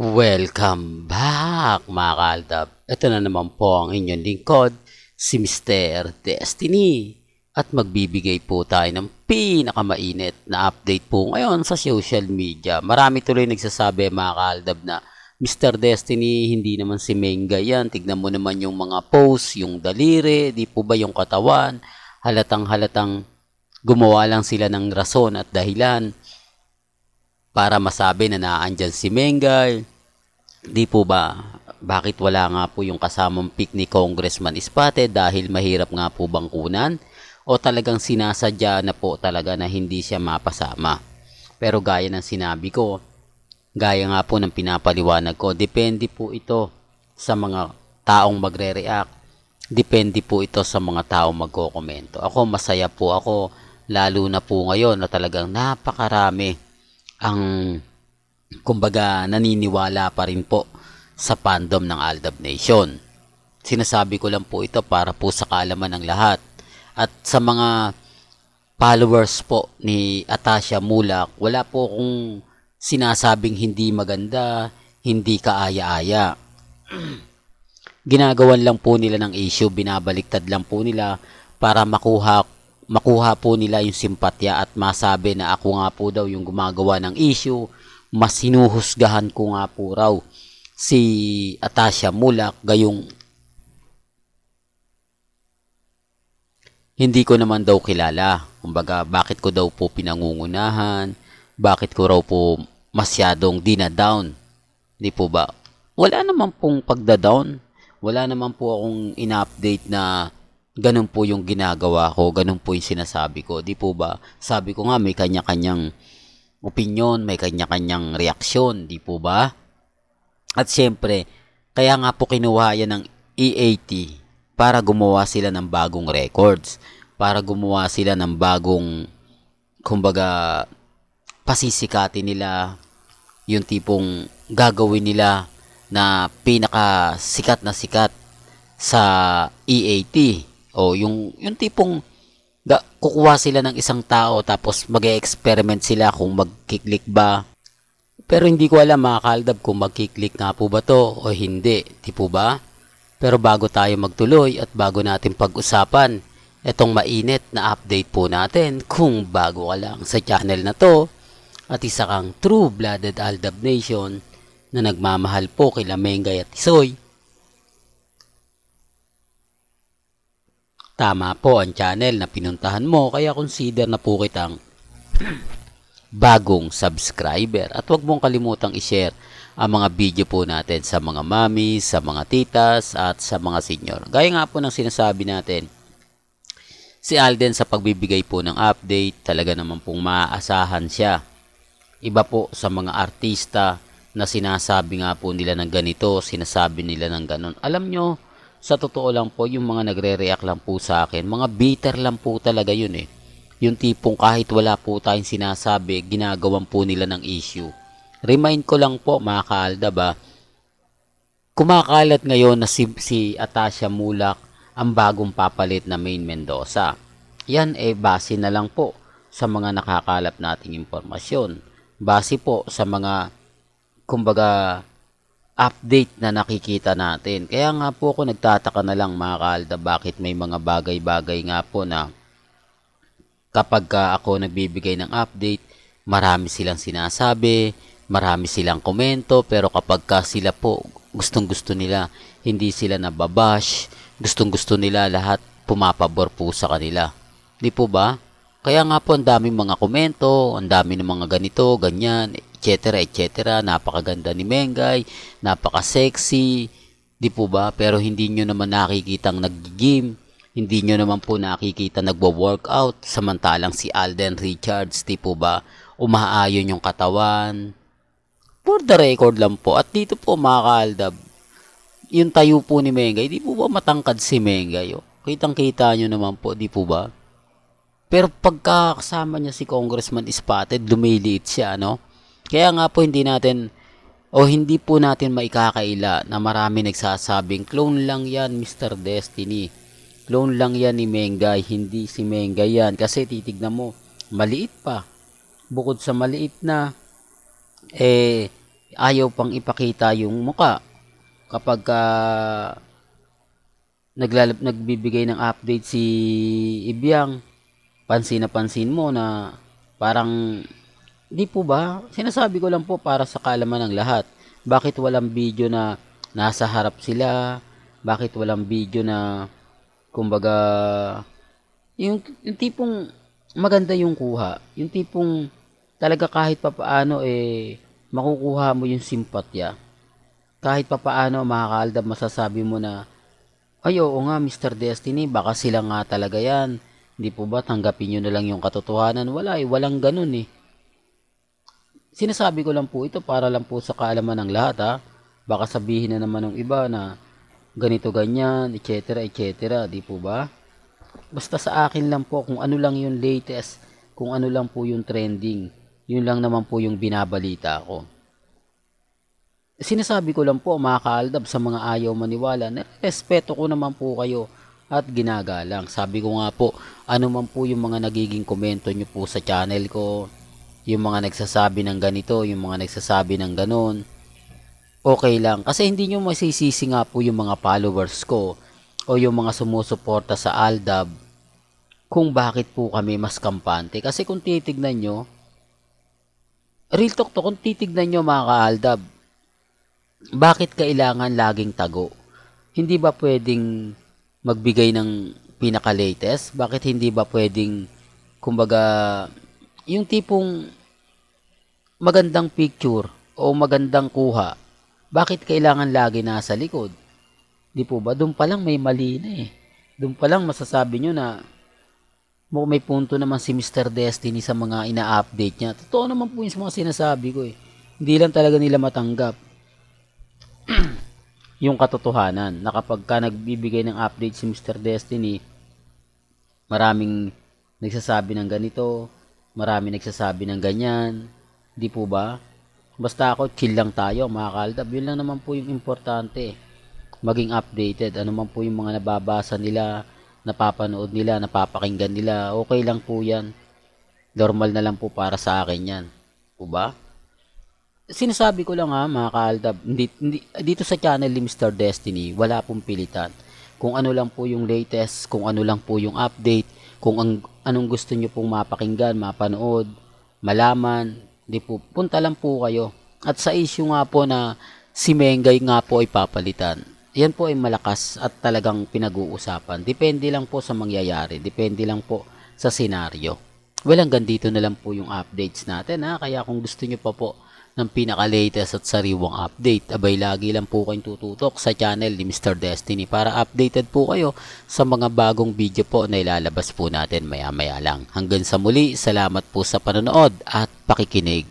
Welcome back mga kaaldab. Ito na naman po ang inyong lingkod, si Mr. Destiny. At magbibigay po tayo ng pinakamainit na update po ngayon sa social media. Marami tuloy nagsasabi mga kaaldab na Mr. Destiny, hindi naman si Menga yan. Tignan mo naman yung mga posts, yung daliri, di po ba yung katawan. Halatang gumawa lang sila ng rason at dahilan para masabi na naandyan si Mengay. Di po ba? Bakit wala nga po yung kasamang pick ni Congressman Spate dahil mahirap nga po bangkunan? O talagang sinasadya na po talaga na hindi siya mapasama? Pero gaya ng sinabi ko, gaya nga po ng pinapaliwanag ko, depende po ito sa mga taong magre-react. Depende po ito sa mga taong magkokomento. Ako masaya po ako, lalo na po ngayon na talagang napakarami ang kumbaga naniniwala pa rin po sa fandom ng Aldab Nation. Sinasabi ko lang po ito para po sa kaalaman ng lahat. At sa mga followers po ni Atasha Mulak, wala po akong sinasabing hindi maganda, hindi kaaya-aya. Ginagawan lang po nila ng issue, binabaliktad lang po nila para makuha po nila yung simpatya at masabi na ako nga po daw yung gumagawa ng issue, mas sinuhusgahan ko nga po raw si Atasha Mulak, gayong hindi ko naman daw kilala. Kumbaga, bakit ko daw po pinangungunahan, bakit ko raw po masyadong dinadown, di po ba? Wala naman pong pagdadown, wala naman po akong in-update na ganun po yung ginagawa ko, ganun po yung sinasabi ko. Di po ba? Sabi ko nga may kanya-kanyang opinion, may kanya-kanyang reaksyon. Di po ba? At syempre, kaya nga po kinuha yan ng EAT para gumawa sila ng bagong records. Para gumawa sila ng bagong, kumbaga, pasisikatin nila yung tipong gagawin nila na pinakasikat na sikat sa EAT. O yung tipong kukuha sila ng isang tao tapos mag-e-experiment sila kung magkiklik ba. Pero hindi ko alam mga kaaldab kung magkiklik nga po ba to o hindi, di po ba? Pero bago tayo magtuloy at bago natin pag-usapan itong mainit na update po natin, kung bago ka lang sa channel na to at isa kang true-blooded Aldab Nation na nagmamahal po kila Mengay at Isoy, tama po ang channel na pinuntahan mo, kaya consider na po kitang bagong subscriber. At huwag mong kalimutang i-share ang mga video po natin sa mga mami, sa mga titas, at sa mga senior. Gaya nga po ng sinasabi natin, si Alden sa pagbibigay po ng update, talaga naman pong maaasahan siya. Iba po sa mga artista na sinasabi nga po nila ng ganito, sinasabi nila ng ganon. Alam nyo, sa totoo lang po, yung mga nagre-react lang po sa akin, mga bitter lang po talaga yun eh. Yung tipong kahit wala po tayong sinasabi, ginagawan po nila ng issue. Remind ko lang po mga kaaldab ba, kumakalat ngayon na si Atasha Mulak ang bagong papalit na Main Mendoza. Yan base na lang po sa mga nakakalap nating impormasyon. Base po sa mga, kumbaga, update na nakikita natin. Kaya nga po ako nagtataka na lang mga kaalda, bakit may mga bagay-bagay nga po na kapag ako nagbibigay ng update, marami silang sinasabi, marami silang komento, pero kapag sila po gustong-gusto nila, hindi sila nababash, gustong-gusto nila lahat pumapabor po sa kanila. Di po ba? Kaya nga po ang daming mga komento, ang dami ng mga ganito, ganyan, etc. etc. Napakaganda ni Mengay, napaka-sexy, di po ba? Pero hindi nyo naman nakikitang nag-gym, hindi nyo naman po nakikita nagwo-workout, samantalang si Alden Richards, di po ba? Umaayon yung katawan. For the record lang po, at dito po mga kaaldab, yung tayo po ni Mengay, di po ba matangkad si Mengay? Kitang-kita nyo naman po, di po ba? Pero pagka kasama niya si Congressman Spotted, lumiliit siya, no? Kaya nga po hindi po natin maikakaila na marami nagsasabing clone lang yan Mr. Destiny. Clone lang yan ni Mengay, hindi si Mengay yan. Kasi titignan mo, maliit pa. Bukod sa maliit na, ayaw pang ipakita yung muka kapag nagbibigay ng update si Ibiang. Pansin na pansin mo na parang, di po ba? Sinasabi ko lang po para sa kaalaman ng lahat. Bakit walang video na nasa harap sila? Bakit walang video na, kumbaga, yung tipong maganda yung kuha. Yung tipong talaga kahit papaano makukuha mo yung simpatya. Kahit papaano makakaaldab, masasabi mo na, ay oo nga Mr. Destiny, baka sila nga talaga yan. Hindi po ba tanggapin nyo na lang yung katotohanan? Walang ganun eh. Sinasabi ko lang po ito para lang po sa kaalaman ng lahat ha. Baka sabihin na naman ng iba na ganito ganyan, etc. etc. Di po ba? Basta sa akin lang po kung ano lang yung latest, kung ano lang po yung trending, yun lang naman po yung binabalita ko. Sinasabi ko lang po mga kaaldab sa mga ayaw maniwala na respeto ko naman po kayo at ginagalang. Sabi ko nga po, ano man po yung mga nagiging komento nyo po sa channel ko, yung mga nagsasabi ng ganito, yung mga nagsasabi ng ganon, okay lang. Kasi hindi nyo masisisi nga po yung mga followers ko o yung mga sumusuporta sa Aldab kung bakit po kami mas kampante. Kasi kung titignan nyo, real talk to, kung titignan nyo mga ka-Aldab, bakit kailangan laging tago? Hindi ba pwedeng magbigay ng pinaka-latest? Bakit hindi ba pwedeng, kumbaga, yung tipong magandang picture o magandang kuha, bakit kailangan lagi nasa likod? Di po ba? Doon pa lang may mali na eh. Doon pa lang masasabi nyo na may punto naman si Mr. Destiny sa mga ina-update niya. Totoo naman po yung mga sinasabi ko eh. Hindi lang talaga nila matanggap yung katotohanan na kapag ka nagbibigay ng update si Mr. Destiny, maraming nagsasabi ng ganito, maraming nagsasabi ng ganyan. Di po ba? Basta ako, chill lang tayo mga kaaldab. Yun lang naman po yung importante. Maging updated. Ano man po yung mga nababasa nila, napapanood nila, napapakinggan nila, okay lang po yan. Normal na lang po para sa akin yan. Po ba? Sinasabi ko lang ha mga kaaldab, dito sa channel ni Mr. Destiny, wala pong pilitan. Kung ano lang po yung latest, kung ano lang po yung update, kung anong gusto nyo pong mapakinggan, mapanood, malaman, di po, punta lang po kayo. At sa issue nga po na si Mengay nga po ay papalitan, yan po ay malakas at talagang pinag-uusapan. Depende lang po sa mangyayari, depende lang po sa senaryo. Well, hanggang dito na lang po yung updates natin ha. Kaya kung gusto nyo pa po ng pinaka-latest at sariwang update, abay lagi lang po kayong tututok sa channel ni Mr. Destiny para updated po kayo sa mga bagong video po na ilalabas po natin maya-maya lang. Hanggang sa muli, salamat po sa panonood at pakikinig.